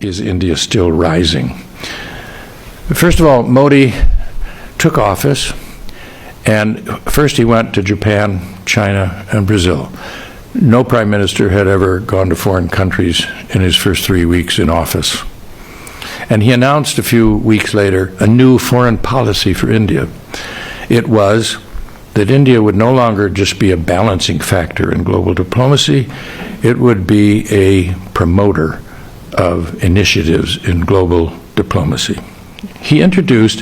is India still rising? First of all, Modi took office, and first he went to Japan, China, and Brazil. No prime minister had ever gone to foreign countries in his first 3 weeks in office. And he announced a few weeks later a new foreign policy for India. It was that India would no longer just be a balancing factor in global diplomacy, it would be a promoter of initiatives in global diplomacy. He introduced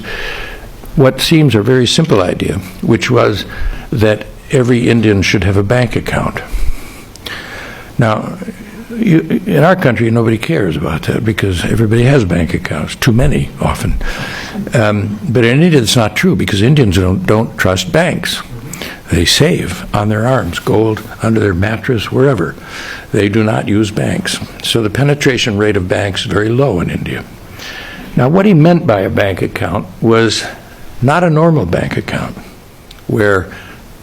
what seems a very simple idea, which was that every Indian should have a bank account. Now, in our country, nobody cares about that because everybody has bank accounts, too many often. But in India, it's not true because Indians don't trust banks. They save on their arms, gold, under their mattress, wherever. They do not use banks. So the penetration rate of banks is very low in India. Now, what he meant by a bank account was not a normal bank account where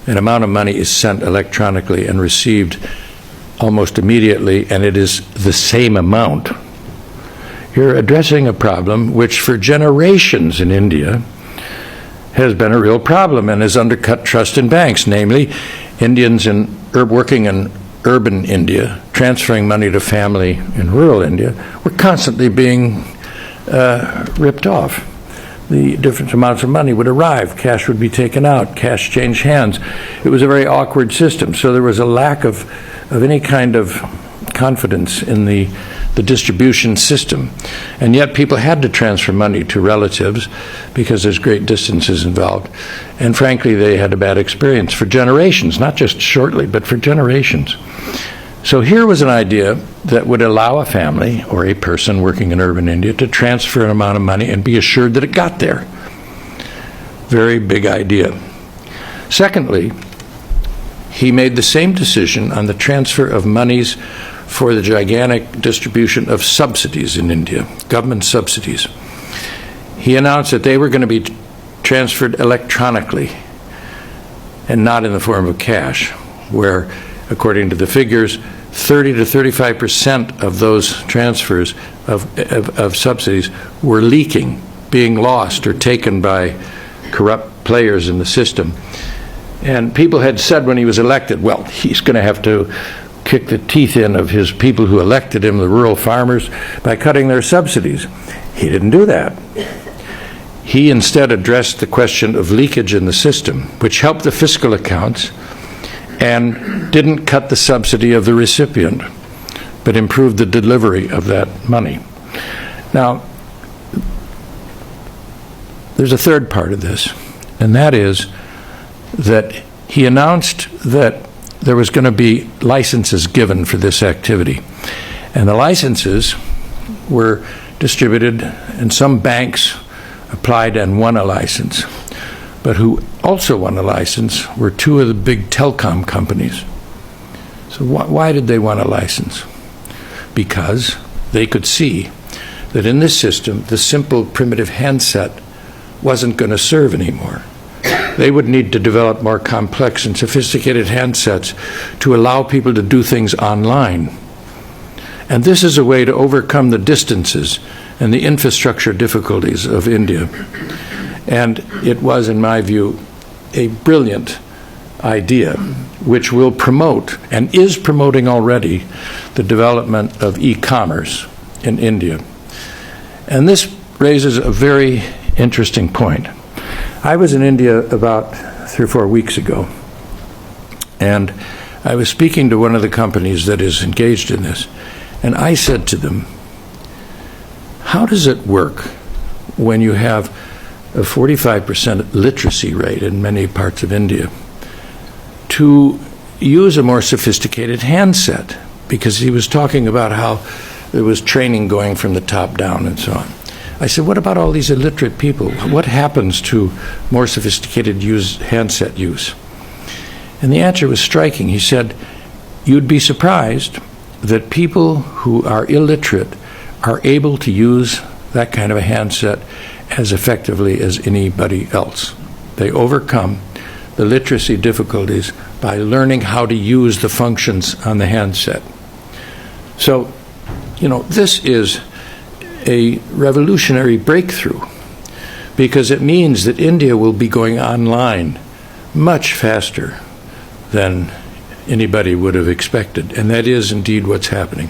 an amount of money is sent electronically and received almost immediately, and it is the same amount. You're addressing a problem which for generations in India has been a real problem and has undercut trust in banks, namely Indians working in urban India, transferring money to family in rural India, were constantly being ripped off. The different amounts of money would arrive, cash would be taken out, cash changed hands. It was a very awkward system, so there was a lack of any kind of confidence in the distribution system. And yet people had to transfer money to relatives because there's great distances involved. And frankly, they had a bad experience for generations, not just shortly, but for generations. So here was an idea that would allow a family or a person working in urban India to transfer an amount of money and be assured that it got there. Very big idea. Secondly, he made the same decision on the transfer of monies for the gigantic distribution of subsidies in India, government subsidies. He announced that they were going to be transferred electronically and not in the form of cash, where, according to the figures, 30 to 35% of those transfers of subsidies were leaking, being lost or taken by corrupt players in the system. And people had said when he was elected, well, he's going to have to kick the teeth in of his people who elected him, the rural farmers, by cutting their subsidies. He didn't do that. He instead addressed the question of leakage in the system, which helped the fiscal accounts and didn't cut the subsidy of the recipient, but improved the delivery of that money. Now, there's a third part of this, and that is that he announced that there was going to be licenses given for this activity. And the licenses were distributed, and some banks applied and won a license. But who also won a license were two of the big telecom companies. So why did they want a license? Because they could see that in this system, the simple primitive handset wasn't going to serve anymore. They would need to develop more complex and sophisticated handsets to allow people to do things online. And this is a way to overcome the distances and the infrastructure difficulties of India. And it was, in my view, a brilliant idea which will promote, and is promoting already, the development of e-commerce in India. And this raises a very interesting point. I was in India about 3 or 4 weeks ago, and I was speaking to one of the companies that is engaged in this, and I said to them, how does it work when you have a 45% literacy rate in many parts of India to use a more sophisticated handset? Because he was talking about how there was training going from the top down and so on. I said, what about all these illiterate people? What happens to more sophisticated handset use? And the answer was striking. He said, you'd be surprised that people who are illiterate are able to use that kind of a handset as effectively as anybody else. They overcome the literacy difficulties by learning how to use the functions on the handset. So, this is a revolutionary breakthrough, because it means that India will be going online much faster than anybody would have expected, and that is indeed what's happening.